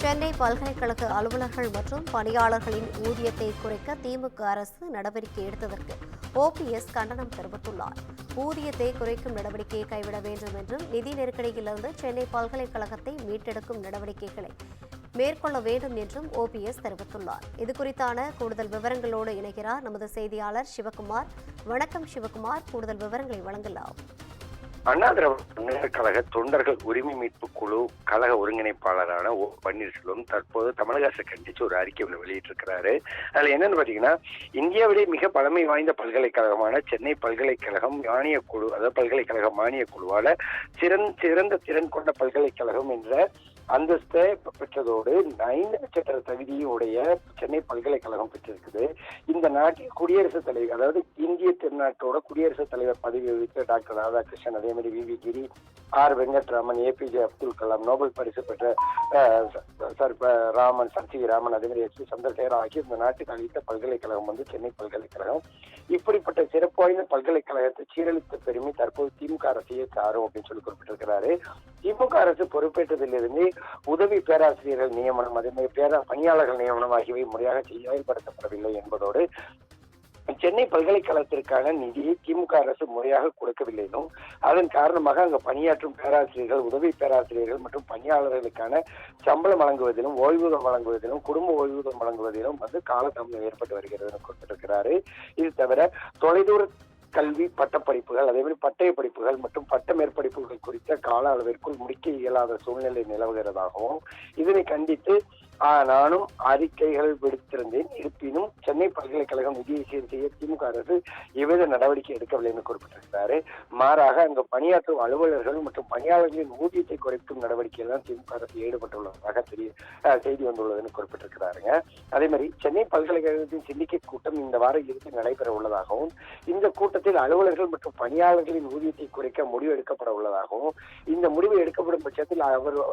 சென்னை பல்கலைக்கழக அலுவலர்கள் மற்றும் பணியாளர்களின் ஊதியத்தை குறைக்க திமுக அரசு நடவடிக்கை எடுத்ததற்கு ஓபிஎஸ் கண்டனம் தெரிவித்துள்ளார். ஊதியத்தை குறைக்கும் நடவடிக்கையை கைவிட வேண்டும் என்றும் நிதி நெருக்கடியிலிருந்து சென்னை பல்கலைக்கழகத்தை மீட்டெடுக்கும் நடவடிக்கைகளை மேற்கொள்ள வேண்டும் என்றும் ஓபிஎஸ் தெரிவித்துள்ளார். இதுகுறித்தான கூடுதல் விவரங்களோடு இணைகிறார் நமது செய்தியாளர் சிவகுமார். வணக்கம் சிவகுமார், கூடுதல் விவரங்களை வழங்கலாம். அண்ணா திராவிட முன்னேற்ற கழக தொண்டர்கள் உரிமை மீட்பு குழு கழக ஒருங்கிணைப்பாளரான ஓ பன்னீர்செல்வம் தற்போது தமிழக அரசை கண்டிச்சு ஒரு அறிக்கை ஒன்று வெளியிட்டிருக்கிறாரு. அதுல என்னன்னு பாத்தீங்கன்னா, இந்தியாவிலே மிக பழமை வாய்ந்த பல்கலைக்கழகமான சென்னை பல்கலைக்கழகம் மானிய குழு, அதாவது பல்கலைக்கழக மானிய குழுவால சிறந்த திறன் கொண்ட பல்கலைக்கழகம் என்ற அந்தஸ்தை பெற்றதோடு 5 நட்சத்திர தகுதியுடைய சென்னை பல்கலைக்கழகம் பெற்றிருக்குது. இந்த நாட்டில் குடியரசுத் தலைவர், அதாவது இந்திய திருநாட்டோட குடியரசுத் தலைவர் பதவி வகித்த டாக்டர் ராதாகிருஷ்ணன், அதே மாதிரி V Giri, R Venkatraman, APJ Abdul Kalam, Nobel பரிசு பெற்ற ராமன், சர் ராமன், அதே மாதிரி எஸ் சந்திரசேகர் ஆகிய இந்த நாட்டுக்கு அளித்த பல்கலைக்கழகம் சென்னை பல்கலைக்கழகம். இப்படிப்பட்ட சிறப்பு வாய்ந்த பல்கலைக்கழகத்தை சீரழித்த பெருமை தற்போது திமுக அரசையே சாரும் அப்படின்னு சொல்லி குறிப்பிட்டிருக்கிறாரு. திமுக அரசு பொறுப்பேற்றதிலிருந்து உதவி பேராசிரியர்கள் நியமனம், அதே மாதிரி பணியாளர்கள் நியமனம் ஆகியவை முறையாக செயல்படுத்தப்படவில்லை என்பதோடு சென்னை பல்கலைக்கழகத்திற்கான நிதியை திமுக அரசு முறையாக கொடுக்கவில்லை என்றும், அதன் காரணமாக அங்கு பணியாற்றும் பேராசிரியர்கள், உதவி பேராசிரியர்கள் மற்றும் பணியாளர்களுக்கான சம்பளம் வழங்குவதிலும், ஓய்வூதியம் வழங்குவதிலும், குடும்ப ஓய்வூதியம் வழங்குவதிலும் காலதாமதம் ஏற்பட்டு வருகிறது என குறிப்பிட்டிருக்கிறாரு. இது தவிர தொலைதூர கல்வி பட்டப்படிப்புகள், அதே மாதிரி பட்டய படிப்புகள் மற்றும் பட்ட மேற்படிப்புகள் குறித்த கால அளவிற்குள் முடிக்க இயலாத சூழ்நிலை நிலவுகிறதாகவும், இதனை கண்டித்து நானும் அறிக்கைகள் விடுத்திருந்தேன். இருப்பினும் சென்னை பல்கலைக்கழகம் நிதியை சீர் செய்ய திமுக அரசு எவ்வித நடவடிக்கை எடுக்கவில்லை என்று குறிப்பிட்டிருக்கிறாரு. மாறாக அங்கு பணியாற்றும் அலுவலர்கள் மற்றும் பணியாளர்களின் ஊதியத்தை குறைக்கும் நடவடிக்கையில் தான் திமுக அரசு ஈடுபட்டுள்ளதாக செய்தி வந்துள்ளதுன்னு குறிப்பிட்டிருக்கிறாருங்க. அதே மாதிரி சென்னை பல்கலைக்கழகத்தின் சிண்டிகேட் கூட்டம் இந்த வார இறுதியில் நடைபெற உள்ளதாகவும், இந்த கூட்டத்தில் அலுவலர்கள் மற்றும் பணியாளர்களின் ஊதியத்தை குறைக்க முடிவு எடுக்கப்பட உள்ளதாகவும், இந்த முடிவு எடுக்கப்படும் பட்சத்தில்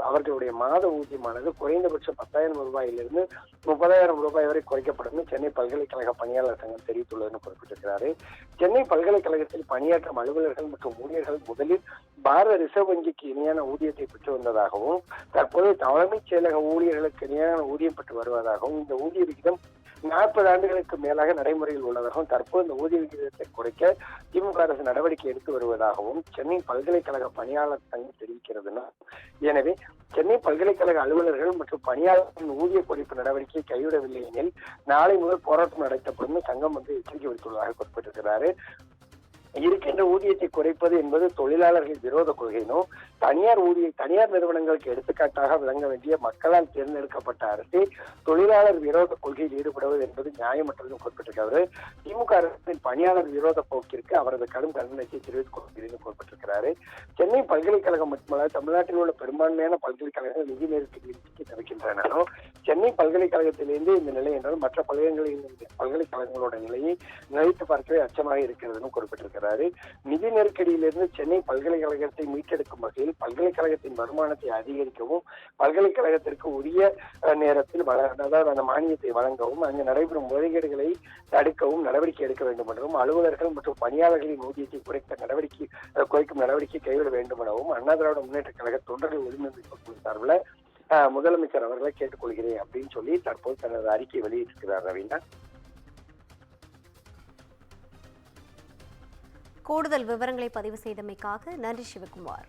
அவர்களுடைய மாத ஊதியமானது குறைந்தபட்சம் 10,000 ரூபாயிலிருந்து 30,000 ரூபாய் வரை குறைக்கப்படும் சென்னை பல்கலைக்கழக பணியாளர் சங்கம் தெரிவித்துள்ளதுன்னு குறிப்பிட்டிருக்கிறாரு. சென்னை பல்கலைக்கழகத்தில் பணியாற்றும் அலுவலர்கள் மற்றும் ஊழியர்கள் முதலில் பாரத ரிசர்வ் வங்கிக்கு இணையான ஊதியத்தை பெற்று வந்ததாகவும், தற்போது தலைமைச் செயலக ஊழியர்களுக்கு இணையான ஊதியம் பெற்று வருவதாகவும், இந்த ஊதிய விகிதம் 40 ஆண்டுகளுக்கு மேலாக நடைமுறையில் உள்ளதாகவும், தற்போது இந்த ஊதிய விகிதத்தை குறைக்க திமுக அரசு நடவடிக்கை எடுத்து வருவதாகவும் சென்னை பல்கலைக்கழக பணியாளர் சங்கம் தெரிவிக்கிறதுனா, எனவே சென்னை பல்கலைக்கழக அலுவலர்கள் மற்றும் பணியாளர்களின் ஊதிய குறைப்பு நடவடிக்கையை கைவிடவில்லை எனில் நாளை முதல் போராட்டம் நடத்தப்படும் சங்கம் எச்சரிக்கை விடுத்துள்ளதாக குறிப்பிட்டிருக்கிறாரு. இருக்கின்ற ஊதியத்தை குறைப்பது என்பது தொழிலாளர்கள் விரோத கொள்கையினோ, தனியார் நிறுவனங்களுக்கு எடுத்துக்காட்டாக விளங்க வேண்டிய மக்களால் தேர்ந்தெடுக்கப்பட்ட அரசு தொழிலாளர் விரோத கொள்கையில் ஈடுபடுவது என்பது நியாயமற்றதும் குறிப்பிட்டிருக்கிறார். திமுக அரசின் பணியாளர் விரோத போக்கிற்கு அவரது கடும் கண்டனத்தை தெரிவித்துக் கொள்கிறேன் குறிப்பிட்டிருக்கிறாரு. சென்னை பல்கலைக்கழகம் மட்டுமல்ல, தமிழ்நாட்டில் உள்ள பெரும்பான்மையான பல்கலைக்கழகங்கள் நிதி நெருக்கடியில் சிக்கி தவிக்கின்றனோ, சென்னை பல்கலைக்கழகத்திலிருந்து இந்த நிலை என்றால் மற்ற பல்கலைக்கழகங்களோட நிலையை நினைத்து பார்க்கவே அச்சமாக இருக்கிறதுன்னு குறிப்பிட்டிருக்கிறார். நிதி நெருக்கடியிலிருந்து சென்னை பல்கலைக்கழகத்தை மீட்டெடுக்கும் வகையில் பல்கலைக்கழகத்தின் வருமானத்தை அதிகரிக்கவும், பல்கலைக்கழகத்திற்கு உரிய நேரத்தில் அதாவது அந்த மானியத்தை வழங்கவும், அங்கு நடைபெறும் முறைகேடுகளை தடுக்கவும் நடவடிக்கை எடுக்க வேண்டும் என்றும், அலுவலர்கள் மற்றும் பணியாளர்களின் ஊதியத்தை குறைக்கும் நடவடிக்கை கைவிட வேண்டும் எனவும் அண்ணா திராவிட முன்னேற்ற கழக தொண்டர்கள் உரிமை மீட்பு சார்பில் முதலமைச்சர் அவர்களை கேட்டுக்கொள்கிறேன் அப்படின்னு சொல்லி தற்போது தனது அறிக்கை வெளியிட்டிருக்கிறார். ரவீனா, கூடுதல் விவரங்களை பதிவு செய்தமைக்காக நன்றி சிவகுமார்.